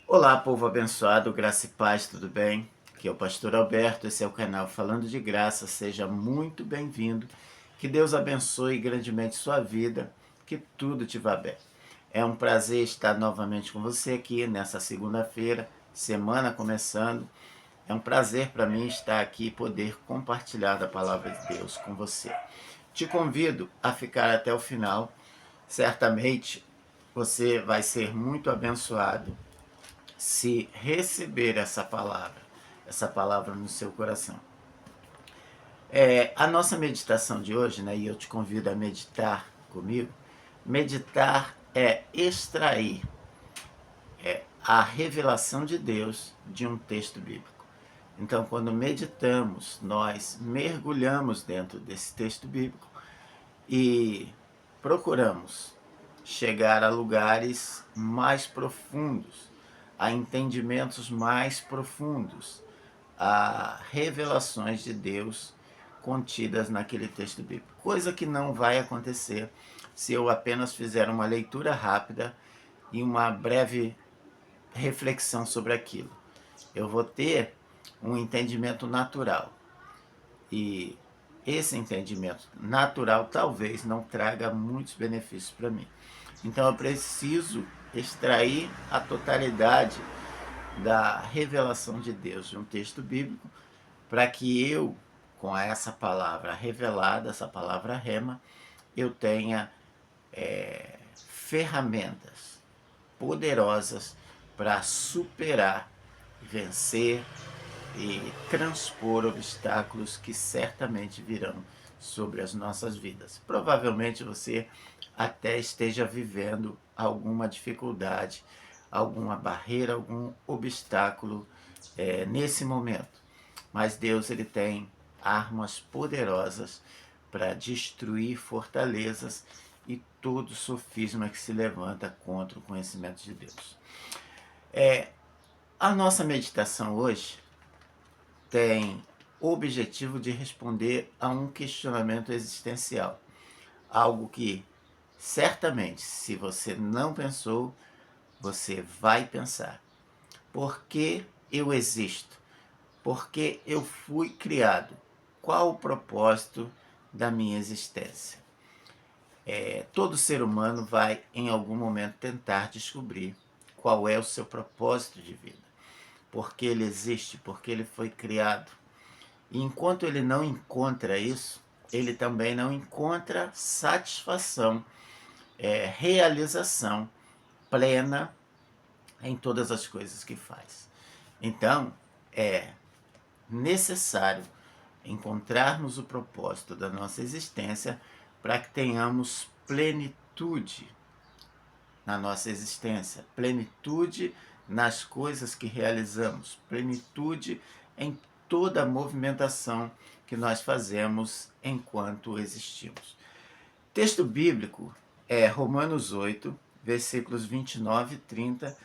Olá, povo abençoado, graça e paz, tudo bem? Aqui é o pastor Alberto, esse é o canal Falando de Graça, seja muito bem-vindo. Que Deus abençoe grandemente sua vida, que tudo te vá bem. É um prazer estar novamente com você aqui nessa segunda-feira, semana começando. É um prazer para mim estar aqui e poder compartilhar da palavra de Deus com você. Te convido a ficar até o final. Certamente você vai ser muito abençoado se receber essa palavra no seu coração. A nossa meditação de hoje, né, e eu te convido a meditar comigo, meditar é extrair a revelação de Deus de um texto bíblico. Então, quando meditamos, nós mergulhamos dentro desse texto bíblico e procuramos chegar a lugares mais profundos, a entendimentos mais profundos, a revelações de Deus contidas naquele texto bíblico. Coisa que não vai acontecer se eu apenas fizer uma leitura rápida e uma breve reflexão sobre aquilo. Eu vou ter um entendimento natural. E esse entendimento natural talvez não traga muitos benefícios para mim. Então eu preciso extrair a totalidade da revelação de Deus de um texto bíblico para que eu, com essa palavra revelada, essa palavra rema, eu tenha ferramentas poderosas para superar, vencer e transpor obstáculos que certamente virão sobre as nossas vidas. Provavelmente você até esteja vivendo alguma dificuldade, alguma barreira, algum obstáculo nesse momento. Mas Deus ele tem armas poderosas para destruir fortalezas e todo sofisma que se levanta contra o conhecimento de Deus. A nossa meditação hoje tem o objetivo de responder a um questionamento existencial. Algo que, certamente, se você não pensou, você vai pensar. Por que eu existo? Por que eu fui criado? Qual o propósito da minha existência? Todo ser humano vai, em algum momento, tentar descobrir qual é o seu propósito de vida. Por que ele existe? Por que ele foi criado? E enquanto ele não encontra isso, ele também não encontra satisfação, realização plena em todas as coisas que faz. Então, é necessário encontrarmos o propósito da nossa existência para que tenhamos plenitude na nossa existência, plenitude nas coisas que realizamos, plenitude em toda a movimentação que nós fazemos enquanto existimos. Texto bíblico é Romanos 8, versículos 29 e 30,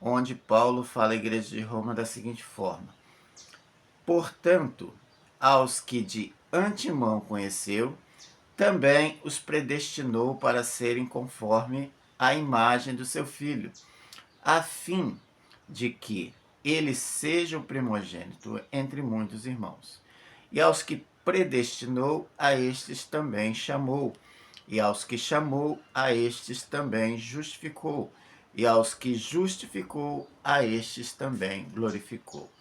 onde Paulo fala à igreja de Roma da seguinte forma: Portanto, aos que de antemão conheceu, também os predestinou para serem conforme a imagem do seu Filho, a fim de que ele seja o primogênito entre muitos irmãos. E aos que predestinou, a estes também chamou. E aos que chamou, a estes também justificou. E aos que justificou, a estes também glorificou.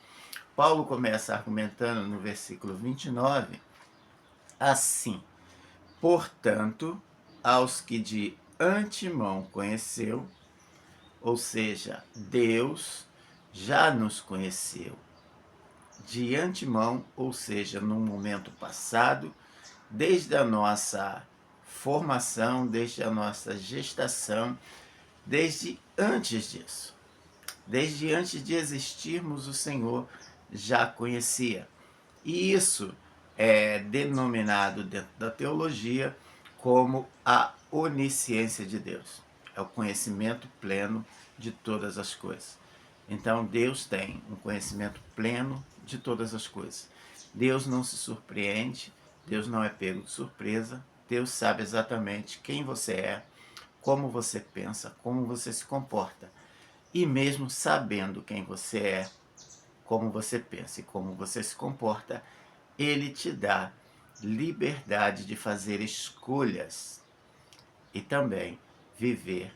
Paulo começa argumentando no versículo 29, assim: Portanto, aos que de antemão conheceu, ou seja, Deus já nos conheceu de antemão, ou seja, num momento passado, desde a nossa formação, desde a nossa gestação, desde antes disso. Desde antes de existirmos, o Senhor já conhecia. E isso é denominado dentro da teologia como a onisciência de Deus. É o conhecimento pleno de todas as coisas. Então Deus tem um conhecimento pleno de todas as coisas. Deus não se surpreende, Deus não é pego de surpresa, Deus sabe exatamente quem você é, como você pensa, como você se comporta. e mesmo sabendo quem você é, como você pensa e como você se comporta, ele te dá liberdade de fazer escolhas e também viver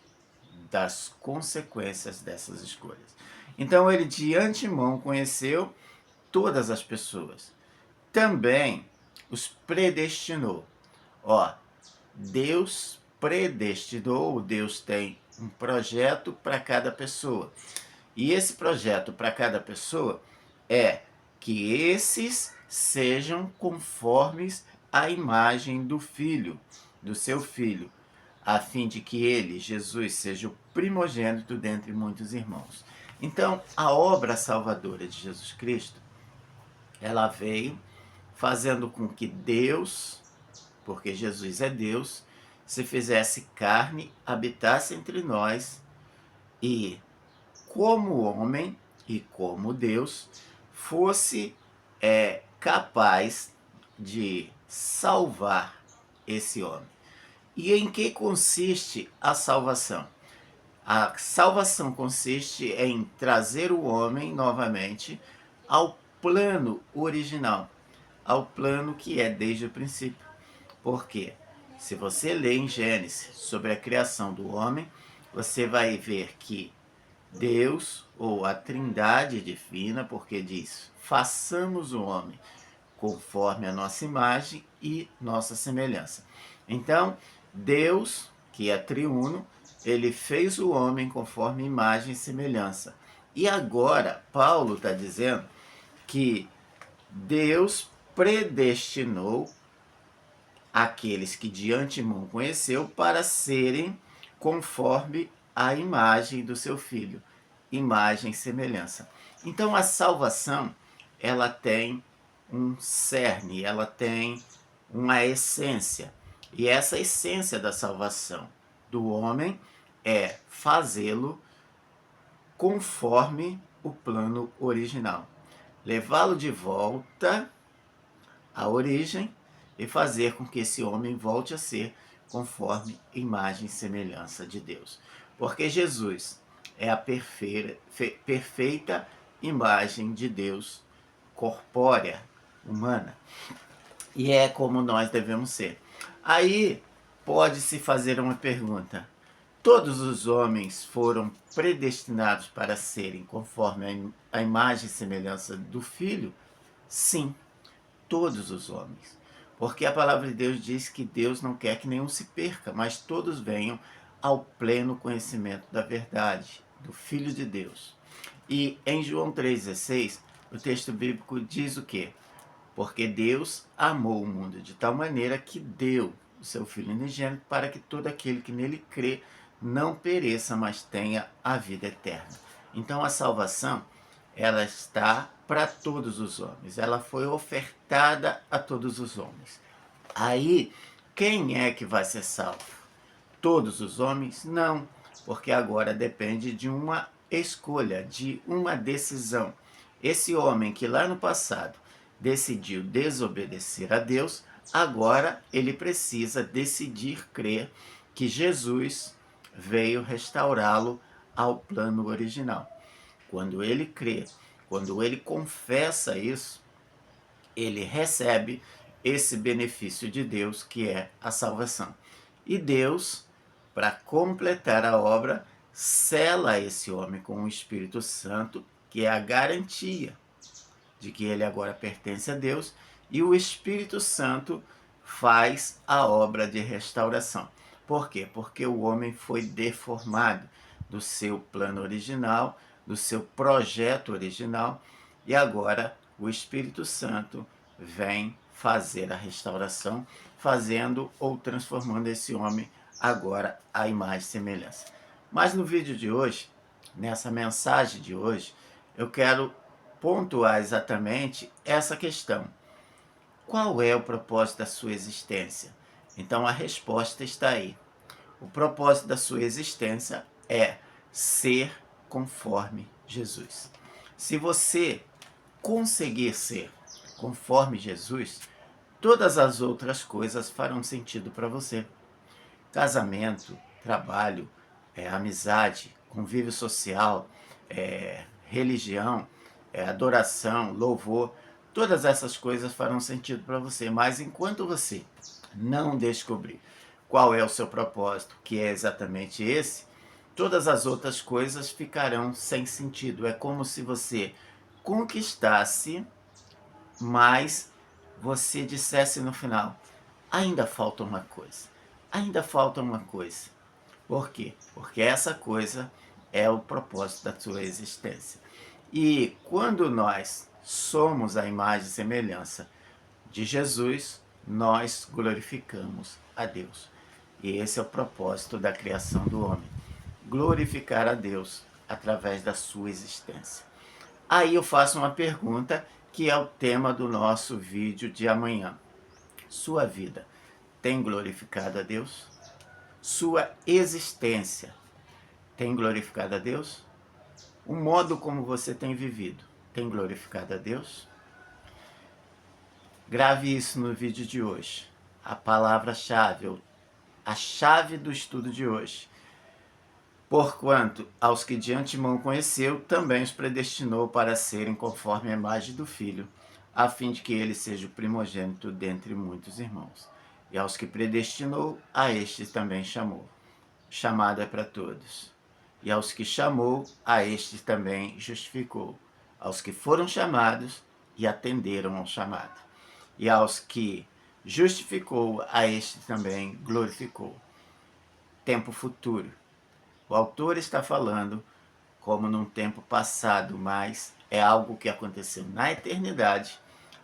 das consequências dessas escolhas. Então ele de antemão conheceu todas as pessoas. Também os predestinou. Ó, Deus predestinou, Deus tem um projeto para cada pessoa. E esse projeto para cada pessoa é que esses sejam conformes à imagem do Filho, do seu Filho, a fim de que ele, Jesus, seja o primogênito dentre muitos irmãos. Então, a obra salvadora de Jesus Cristo, ela veio fazendo com que Deus, porque Jesus é Deus, se fizesse carne, habitasse entre nós e, como homem e como Deus, fosse capaz de salvar esse homem. E em que consiste a salvação? A salvação consiste em trazer o homem novamente ao plano original, ao plano que é desde o princípio. Por quê? Se você lê em Gênesis sobre a criação do homem, você vai ver que Deus, ou a Trindade divina, porque diz: façamos o homem conforme a nossa imagem e nossa semelhança. Então, Deus, que é triuno, ele fez o homem conforme imagem e semelhança. E agora, Paulo está dizendo que Deus predestinou aqueles que de antemão conheceu para serem conforme a imagem do seu filho, imagem e semelhança. Então a salvação, ela tem um cerne, ela tem uma essência. E essa essência da salvação do homem é fazê-lo conforme o plano original. Levá-lo de volta à origem e fazer com que esse homem volte a ser conforme imagem e semelhança de Deus. Porque Jesus é a perfeita imagem de Deus, corpórea, humana. E é como nós devemos ser. Aí pode-se fazer uma pergunta: todos os homens foram predestinados para serem conforme a imagem e semelhança do Filho? Sim, todos os homens. Porque a palavra de Deus diz que Deus não quer que nenhum se perca, mas todos venham ao pleno conhecimento da verdade, do Filho de Deus. E em João 3,16, o texto bíblico diz o quê? Porque Deus amou o mundo de tal maneira que deu o seu Filho unigênito para que todo aquele que nele crê não pereça, mas tenha a vida eterna. Então a salvação, ela está para todos os homens. Ela foi ofertada a todos os homens. Aí, quem é que vai ser salvo? Todos os homens? Não, porque agora depende de uma escolha, de uma decisão. Esse homem que lá no passado decidiu desobedecer a Deus, agora ele precisa decidir crer que Jesus veio restaurá-lo ao plano original. Quando ele crê, quando ele confessa isso, ele recebe esse benefício de Deus, que é a salvação. E Deus, para completar a obra, sela esse homem com o Espírito Santo, que é a garantia de que ele agora pertence a Deus, e o Espírito Santo faz a obra de restauração. Por quê? Porque o homem foi deformado do seu plano original, do seu projeto original, e agora o Espírito Santo vem fazer a restauração, fazendo ou transformando esse homem agora à imagem e semelhança. Mas no vídeo de hoje, nessa mensagem de hoje, eu quero pontuar exatamente essa questão. Qual é o propósito da sua existência? Então a resposta está aí. O propósito da sua existência é ser conforme Jesus. Se você conseguir ser conforme Jesus, todas as outras coisas farão sentido para você. Casamento, trabalho, amizade, convívio social, religião, adoração, louvor, todas essas coisas farão sentido para você. Mas enquanto você não descobrir qual é o seu propósito, que é exatamente esse, todas as outras coisas ficarão sem sentido. É como se você conquistasse, mas você dissesse no final: ainda falta uma coisa, ainda falta uma coisa. Por quê? Porque essa coisa é o propósito da sua existência. E quando nós somos a imagem e semelhança de Jesus, nós glorificamos a Deus. E esse é o propósito da criação do homem: glorificar a Deus através da sua existência. Aí eu faço uma pergunta que é o tema do nosso vídeo de amanhã. Sua vida tem glorificado a Deus? Sua existência tem glorificado a Deus? O modo como você tem vivido tem glorificado a Deus? Grave isso no vídeo de hoje. A palavra-chave, a chave do estudo de hoje. Porquanto aos que de antemão conheceu, também os predestinou para serem conforme a imagem do Filho, a fim de que ele seja o primogênito dentre muitos irmãos. E aos que predestinou, a estes também chamou. Chamado é para todos. E aos que chamou, a estes também justificou. Aos que foram chamados e atenderam ao chamado. E aos que justificou, a estes também glorificou. Tempo futuro. O autor está falando como num tempo passado, mas é algo que aconteceu na eternidade,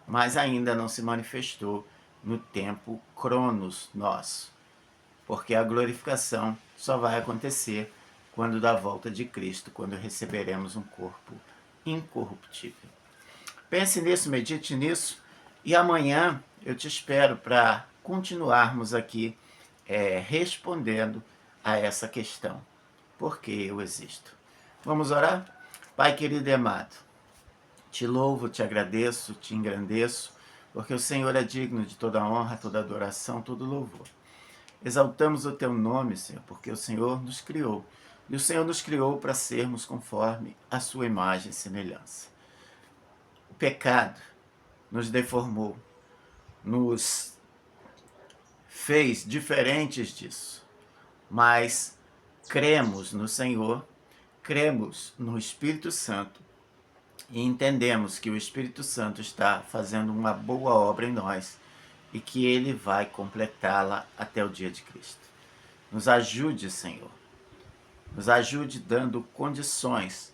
mas ainda não se manifestou no tempo cronos nosso. Porque a glorificação só vai acontecer quando da volta de Cristo, quando receberemos um corpo incorruptível. Pense nisso, medite nisso, e amanhã eu te espero para continuarmos aqui respondendo a essa questão. Por que eu existo? Vamos orar? Pai querido e amado, te louvo, te agradeço, te engrandeço, porque o Senhor é digno de toda honra, toda adoração, todo louvor. Exaltamos o teu nome, Senhor, porque o Senhor nos criou. E o Senhor nos criou para sermos conforme a sua imagem e semelhança. O pecado nos deformou, nos fez diferentes disso. Mas cremos no Senhor, cremos no Espírito Santo e entendemos que o Espírito Santo está fazendo uma boa obra em nós e que ele vai completá-la até o dia de Cristo. Nos ajude, Senhor. Nos ajude dando condições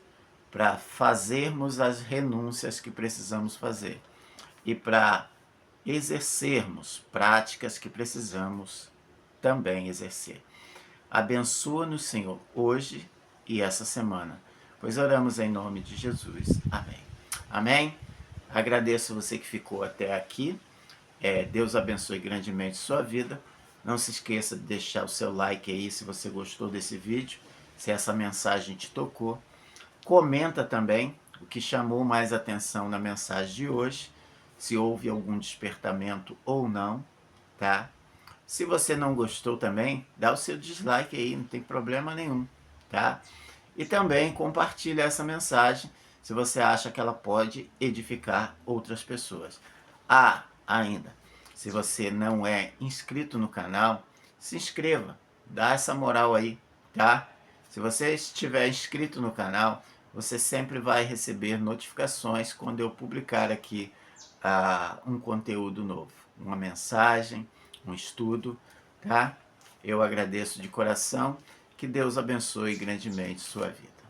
para fazermos as renúncias que precisamos fazer e para exercermos práticas que precisamos também exercer. Abençoa-nos, Senhor, hoje e essa semana, pois oramos em nome de Jesus. Amém. Amém? Agradeço você que ficou até aqui. Deus abençoe grandemente sua vida. Não se esqueça de deixar o seu like aí se você gostou desse vídeo, se essa mensagem te tocou. Comenta também o que chamou mais atenção na mensagem de hoje, se houve algum despertamento ou não, tá? Se você não gostou também, dá o seu dislike aí, não tem problema nenhum, tá? E também compartilha essa mensagem se você acha que ela pode edificar outras pessoas. Ainda, se você não é inscrito no canal, se inscreva, dá essa moral aí, tá? Se você estiver inscrito no canal, você sempre vai receber notificações quando eu publicar aqui um conteúdo novo, uma mensagem, um estudo, tá? Eu agradeço de coração, que Deus abençoe grandemente sua vida.